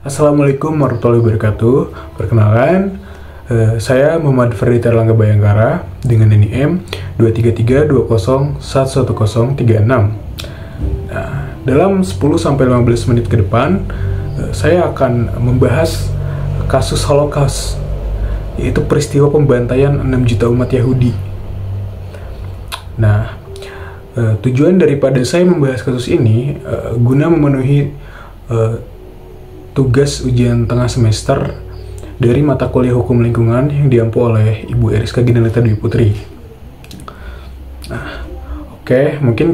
Assalamualaikum warahmatullahi wabarakatuh. Perkenalkan, saya Muhammad Ferdi Terlangga Bayangkara dengan NIM 23320111036. Nah, dalam 10-15 menit ke depan, saya akan membahas kasus Holocaust, yaitu peristiwa pembantaian 6 juta umat Yahudi. Nah, tujuan daripada saya membahas kasus ini guna memenuhi tugas ujian tengah semester dari mata kuliah Hukum Lingkungan yang diampu oleh Ibu Eriska Ginanita Dwi Putri. Nah, mungkin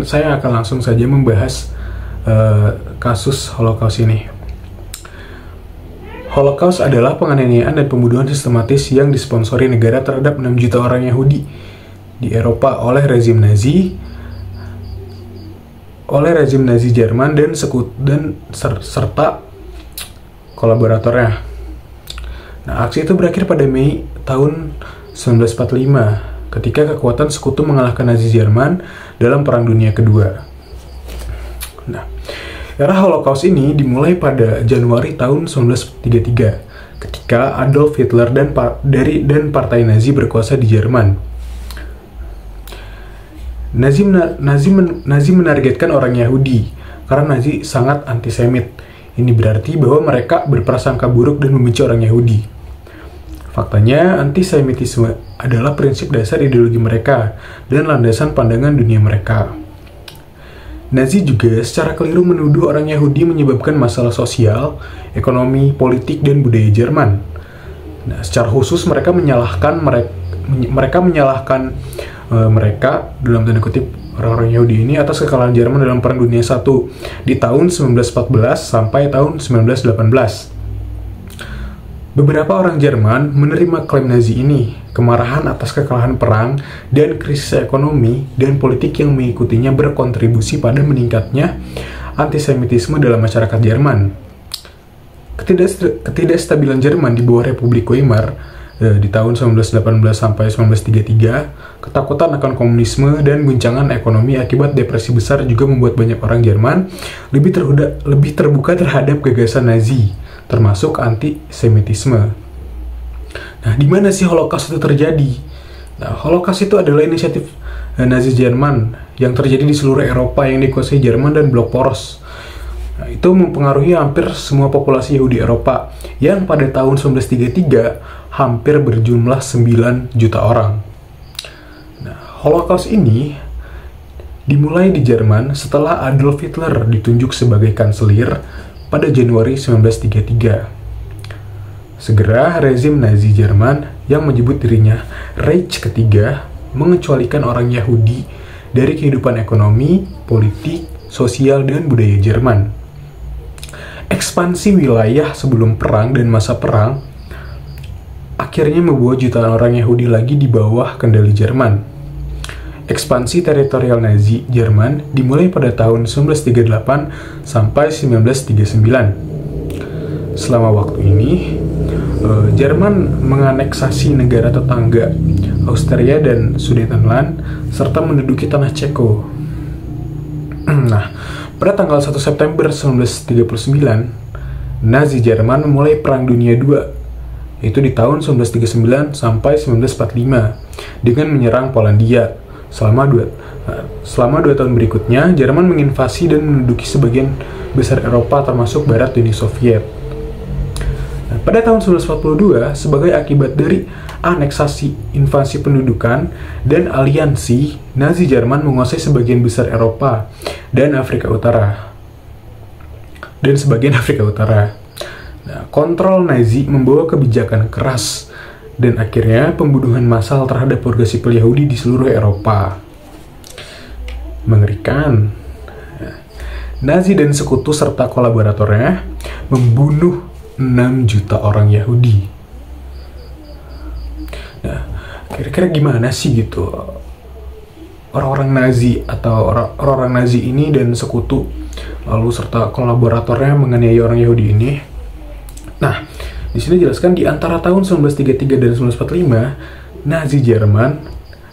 saya akan langsung saja membahas kasus Holocaust ini. Holocaust adalah penganiayaan dan pembunuhan sistematis yang disponsori negara terhadap 6 juta orang Yahudi di Eropa oleh rezim Nazi Jerman dan serta kolaboratornya. Nah, aksi itu berakhir pada Mei tahun 1945 ketika kekuatan sekutu mengalahkan Nazi Jerman dalam Perang Dunia Kedua. Nah, era Holocaust ini dimulai pada Januari tahun 1933 ketika Adolf Hitler dan Partai Nazi berkuasa di Jerman. Nazi menargetkan orang Yahudi karena Nazi sangat antisemit. Ini berarti bahwa mereka berprasangka buruk dan membenci orang Yahudi. Faktanya, antisemitisme adalah prinsip dasar ideologi mereka dan landasan pandangan dunia mereka. Nazi juga secara keliru menuduh orang Yahudi menyebabkan masalah sosial, ekonomi, politik, dan budaya Jerman. Nah, secara khusus mereka menyalahkan mereka dalam tanda kutip orang-orang Yahudi ini atas kekalahan Jerman dalam Perang Dunia I di tahun 1914 sampai tahun 1918. Beberapa orang Jerman menerima klaim Nazi ini, kemarahan atas kekalahan perang dan krisis ekonomi dan politik yang mengikutinya berkontribusi pada meningkatnya antisemitisme dalam masyarakat Jerman. Ketidakstabilan Jerman di bawah Republik Weimar di tahun 1918 sampai 1933, ketakutan akan komunisme dan guncangan ekonomi akibat depresi besar juga membuat banyak orang Jerman lebih terbuka terhadap gagasan Nazi, termasuk antisemitisme. Nah, di mana sih Holocaust itu terjadi? Nah, Holocaust itu adalah inisiatif Nazi Jerman yang terjadi di seluruh Eropa yang dikuasai Jerman dan blok poros. Nah, itu mempengaruhi hampir semua populasi Yahudi Eropa yang pada tahun 1933 hampir berjumlah 9 juta orang. Nah, Holocaust ini dimulai di Jerman setelah Adolf Hitler ditunjuk sebagai kanselir pada Januari 1933. Segera rezim Nazi Jerman yang menyebut dirinya Reich Ketiga mengecualikan orang Yahudi dari kehidupan ekonomi, politik, sosial, dan budaya Jerman. Ekspansi wilayah sebelum perang dan masa perang akhirnya membawa jutaan orang Yahudi lagi di bawah kendali Jerman. Ekspansi teritorial Nazi Jerman dimulai pada tahun 1938 sampai 1939. Selama waktu ini, Jerman menganeksasi negara tetangga Austria dan Sudetenland serta menduduki tanah Ceko. Nah, pada tanggal 1 September 1939, Nazi Jerman memulai Perang Dunia II, itu di tahun 1939 sampai 1945, dengan menyerang Polandia. Selama dua tahun berikutnya, Jerman menginvasi dan menduduki sebagian besar Eropa termasuk Barat Uni Soviet. Nah, pada tahun 1942, sebagai akibat dari aneksasi, invasi pendudukan, dan aliansi, Nazi Jerman menguasai sebagian besar Eropa dan sebagian Afrika Utara. Nah, kontrol Nazi membawa kebijakan keras dan akhirnya pembunuhan massal terhadap warga sipil Yahudi di seluruh Eropa. Mengerikan. Nazi dan sekutu serta kolaboratornya membunuh 6 juta orang Yahudi. Nah, kira-kira gimana sih gitu orang-orang Nazi atau orang-orang Nazi ini dan sekutu lalu serta kolaboratornya menganiaya orang Yahudi ini? Nah, di sini dijelaskan di antara tahun 1933 dan 1945, Nazi Jerman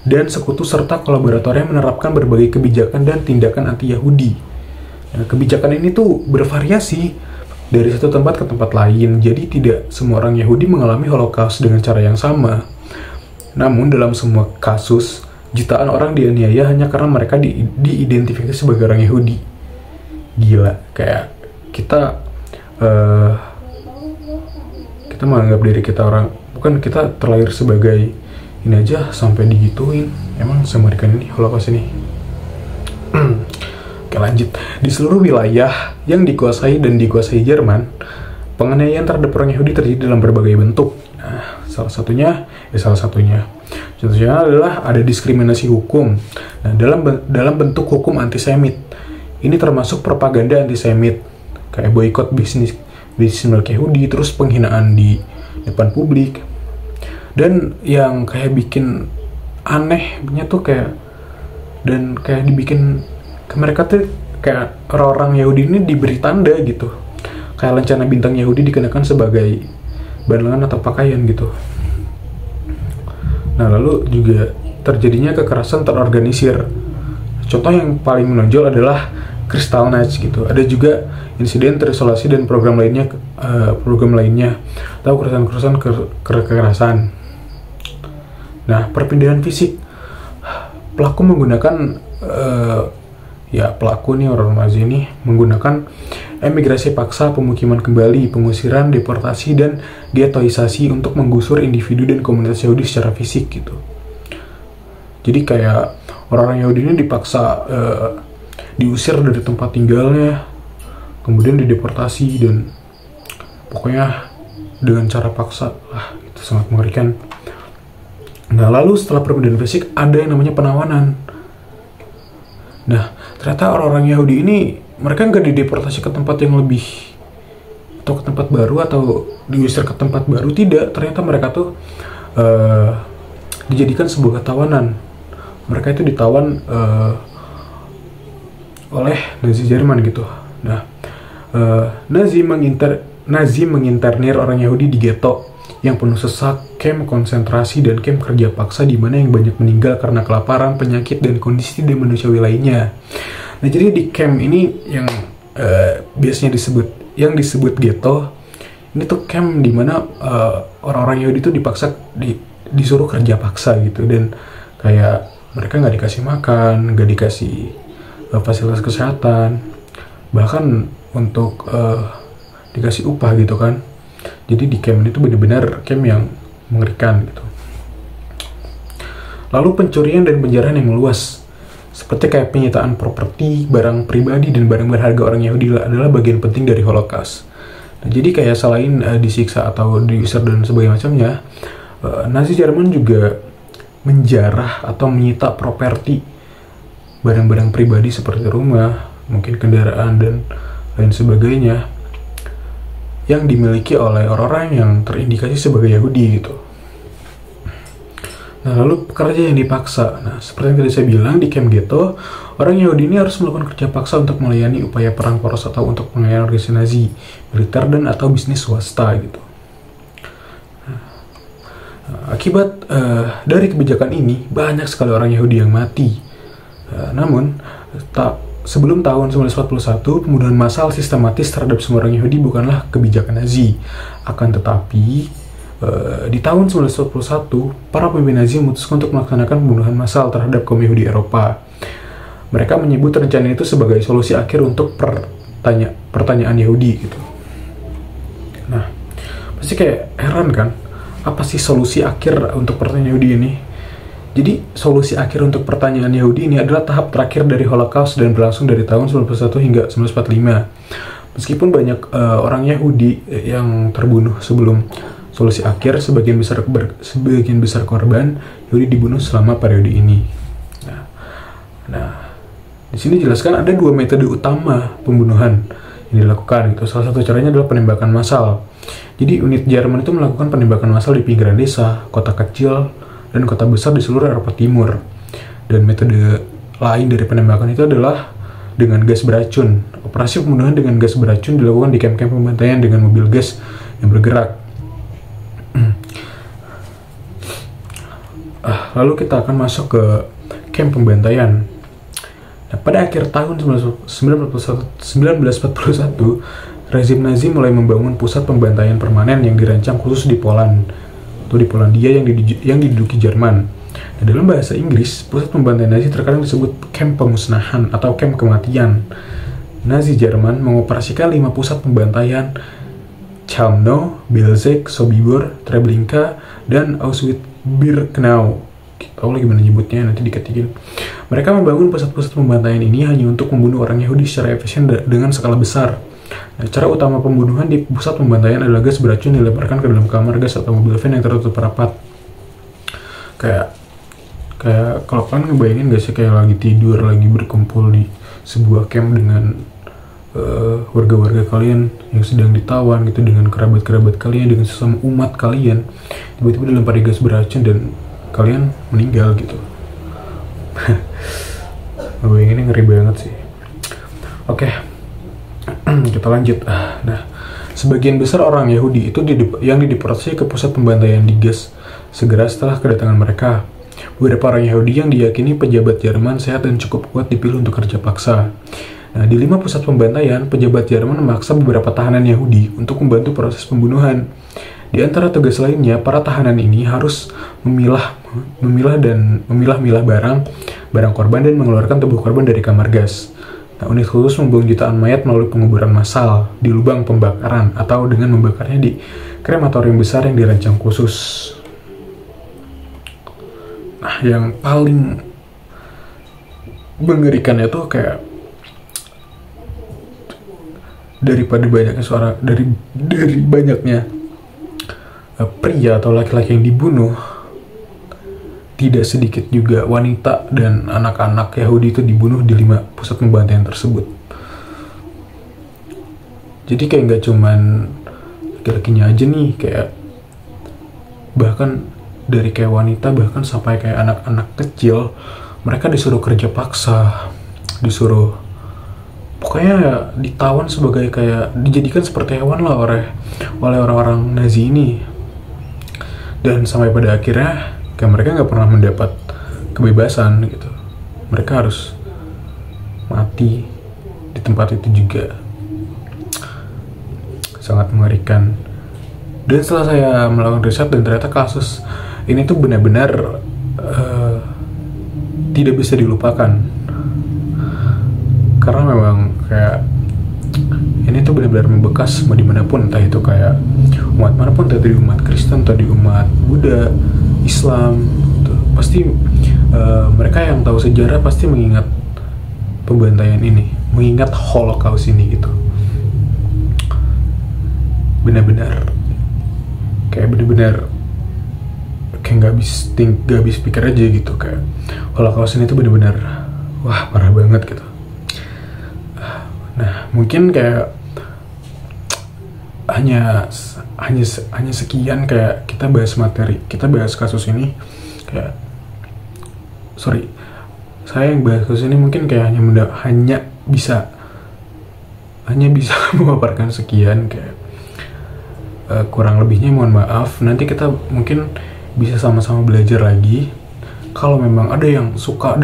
dan sekutu serta kolaboratornya menerapkan berbagai kebijakan dan tindakan anti-Yahudi. Nah, kebijakan ini tuh bervariasi dari satu tempat ke tempat lain. Jadi tidak semua orang Yahudi mengalami Holocaust dengan cara yang sama. Namun dalam semua kasus, jutaan orang dianiaya hanya karena mereka diidentifikasi sebagai orang Yahudi. Gila, kayak kita menganggap diri kita orang, bukan, kita terlahir sebagai ini aja sampai digituin. Emang semengerikan ini Holocaust ini. Oke, lanjut. Di seluruh wilayah yang dikuasai dan dikuasai Jerman, penganiayaan terhadap orang Yahudi terjadi dalam berbagai bentuk. Nah, salah satunya contohnya adalah ada diskriminasi hukum. Nah, dalam bentuk hukum antisemit. Ini termasuk propaganda antisemit, kayak boykot bisnis milik Yahudi, terus penghinaan di depan publik. Dan yang kayak bikin anehnya tuh kayak dibikin ke mereka tuh kayak orang-orang Yahudi ini diberi tanda gitu, kayak lencana bintang Yahudi dikenakan sebagai bahan atau pakaian gitu. Nah, lalu juga terjadinya kekerasan terorganisir. Contoh yang paling menonjol adalah Kristallnacht gitu. Ada juga insiden terisolasi dan program lainnya atau kekerasan. Nah, perpindahan fisik, pelaku menggunakan pelaku nih, orang Nazi ini menggunakan emigrasi paksa, pemukiman kembali, pengusiran, deportasi, dan getoisasi untuk menggusur individu dan komunitas Yahudi secara fisik gitu. Jadi kayak orang-orang Yahudi ini dipaksa diusir dari tempat tinggalnya, kemudian dideportasi, dan pokoknya dengan cara paksa. Itu sangat mengerikan. Nah, lalu setelah perpindahan fisik ada yang namanya penawanan. Nah, ternyata orang-orang Yahudi ini mereka nggak dideportasi ke tempat yang lebih atau ke tempat baru atau diusir ke tempat baru, tidak. Ternyata mereka tuh dijadikan sebuah tawanan. Mereka itu ditawan oleh Nazi Jerman gitu. Nah, Nazi menginternir orang Yahudi di ghetto yang penuh sesak, kamp konsentrasi, dan kamp kerja paksa di mana yang banyak meninggal karena kelaparan, penyakit, dan kondisi tidak manusiawi lainnya. Nah, jadi di camp ini yang biasanya disebut ghetto, ini tuh camp di mana orang-orang Yahudi itu disuruh kerja paksa gitu, dan kayak mereka nggak dikasih makan, nggak dikasih fasilitas kesehatan, bahkan untuk dikasih upah gitu kan. Jadi di camp itu benar-benar camp yang mengerikan gitu. Lalu pencurian dan penjarahan yang meluas, seperti kayak penyitaan properti, barang pribadi, dan barang berharga orang Yahudi adalah bagian penting dari Holocaust. Nah, jadi kayak selain disiksa atau diusir dan sebagainya macamnya, Nazi Jerman juga menjarah atau menyita properti, barang-barang pribadi seperti rumah, mungkin kendaraan, dan lain sebagainya yang dimiliki oleh orang-orang yang terindikasi sebagai Yahudi gitu. Nah, lalu pekerja yang dipaksa. Nah, seperti yang tadi saya bilang, di camp ghetto, orang Yahudi ini harus melakukan kerja paksa untuk melayani upaya perang poros atau untuk pengayaan organisasi Nazi, militer, dan atau bisnis swasta gitu. Nah, akibat dari kebijakan ini, banyak sekali orang Yahudi yang mati. Namun, sebelum tahun 1941, pembunuhan massal sistematis terhadap semua orang Yahudi bukanlah kebijakan Nazi. Akan tetapi, di tahun 1941, para pemimpin Nazi memutuskan untuk melaksanakan pembunuhan massal terhadap kaum Yahudi Eropa. Mereka menyebut rencana itu sebagai solusi akhir untuk pertanyaan Yahudi gitu. Nah, pasti kayak heran kan, apa sih solusi akhir untuk pertanyaan Yahudi ini? Jadi, solusi akhir untuk pertanyaan Yahudi ini adalah tahap terakhir dari Holocaust dan berlangsung dari tahun 1941 hingga 1945. Meskipun banyak orang Yahudi yang terbunuh sebelum solusi akhir, sebagian besar korban Yahudi dibunuh selama periode ini. Nah, di sini jelaskan ada dua metode utama pembunuhan yang dilakukan. Itu salah satu caranya adalah penembakan massal. Jadi unit Jerman itu melakukan penembakan massal di pinggiran desa, kota kecil, dan kota besar di seluruh Eropa Timur. Dan metode lain dari penembakan itu adalah dengan gas beracun. Operasi pembunuhan dengan gas beracun dilakukan di kamp-kamp pembantaian dengan mobil gas yang bergerak. Lalu kita akan masuk ke kamp pembantaian. Nah, pada akhir tahun 1941, rezim Nazi mulai membangun pusat pembantaian permanen yang dirancang khusus di Poland atau di Polandia yang diduduki Jerman. Nah, dalam bahasa Inggris, pusat pembantaian Nazi terkadang disebut kamp pemusnahan atau kamp kematian. Nazi Jerman mengoperasikan 5 pusat pembantaian: Chelmno, Belzec, Sobibor, Treblinka, dan Auschwitz-Birkenau. Tahu lagi gimana nyebutnya, nanti diketikin. Mereka membangun pusat-pusat pembantaian ini hanya untuk membunuh orang Yahudi secara efisien dengan skala besar. Nah, cara utama pembunuhan di pusat pembantaian adalah gas beracun dilemparkan ke dalam kamar gas atau mobil van yang tertutup rapat. Kayak kalau kalian ngebayangin gak sih, kayak lagi tidur, lagi berkumpul di sebuah camp dengan warga-warga kalian yang sedang ditawan gitu, dengan kerabat-kerabat kalian, dengan sesama umat kalian, tiba-tiba dilempari gas beracun dan kalian meninggal gitu. Ngebayanginnya ngeri banget sih. Oke, kita lanjut. Nah, sebagian besar orang Yahudi itu yang dideportasi ke pusat pembantaian di gas segera setelah kedatangan mereka. Beberapa orang Yahudi yang diyakini pejabat Jerman sehat dan cukup kuat dipilih untuk kerja paksa. Nah, di 5 pusat pembantaian, pejabat Jerman memaksa beberapa tahanan Yahudi untuk membantu proses pembunuhan. Di antara tugas lainnya, para tahanan ini harus memilah-milah barang korban dan mengeluarkan tubuh korban dari kamar gas. Nah, unit khusus membuang jutaan mayat melalui penguburan massal di lubang pembakaran atau dengan membakarnya di krematorium besar yang dirancang khusus. Nah, yang paling mengerikannya tuh kayak dari banyaknya pria atau laki-laki yang dibunuh, tidak sedikit juga wanita dan anak-anak Yahudi itu dibunuh di 5 pusat pembantaian tersebut. Jadi kayak nggak cuman laki-lakinya aja nih, kayak bahkan dari kayak wanita, bahkan sampai kayak anak-anak kecil, mereka disuruh kerja paksa, disuruh pokoknya ditawan sebagai kayak dijadikan seperti hewan lah oleh orang-orang Nazi ini. Dan sampai pada akhirnya kayak mereka nggak pernah mendapat kebebasan gitu. Mereka harus mati di tempat itu juga. Sangat mengerikan. Dan setelah saya melakukan riset, dan ternyata kasus ini tuh benar-benar tidak bisa dilupakan. Karena memang kayak ini tuh benar-benar membekas mau dimanapun, entah itu kayak umat manapun, entah itu di umat Kristen atau di umat Buddha, Islam, gitu. Pasti mereka yang tahu sejarah pasti mengingat pembantaian ini, mengingat Holocaust ini gitu. Benar-benar kayak nggak habis pikir aja gitu, kayak Holocaust ini tuh benar-benar wah parah banget gitu. Nah, mungkin kayak hanya sekian kayak kita bahas materi, kita bahas kasus ini, kayak saya yang bahas kasus ini mungkin kayak hanya bisa memaparkan sekian, kayak kurang lebihnya mohon maaf. Nanti kita mungkin bisa sama-sama belajar lagi. Kalau memang ada yang suka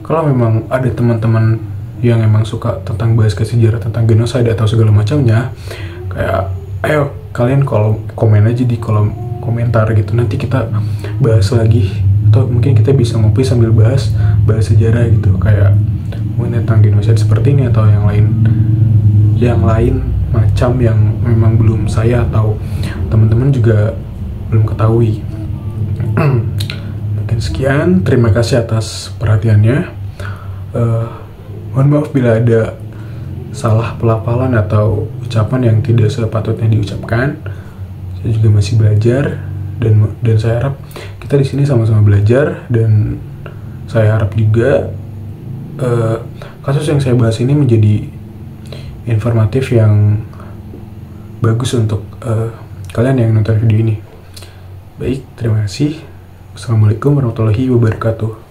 kalau memang ada teman-teman yang emang suka tentang bahas sejarah tentang genosida atau segala macamnya, kayak ayo kalian komen aja di kolom komentar gitu, nanti kita bahas lagi, atau mungkin kita bisa ngopi sambil bahas sejarah gitu, kayak mungkin tentang genosida seperti ini atau yang lain macam yang memang belum saya atau teman-teman juga belum ketahui. Mungkin sekian, terima kasih atas perhatiannya. Mohon maaf bila ada salah pelafalan atau ucapan yang tidak sepatutnya diucapkan. Saya juga masih belajar, dan saya harap kita di sini sama-sama belajar, dan saya harap juga kasus yang saya bahas ini menjadi informatif yang bagus untuk kalian yang nonton video ini. Baik, terima kasih. Assalamualaikum warahmatullahi wabarakatuh.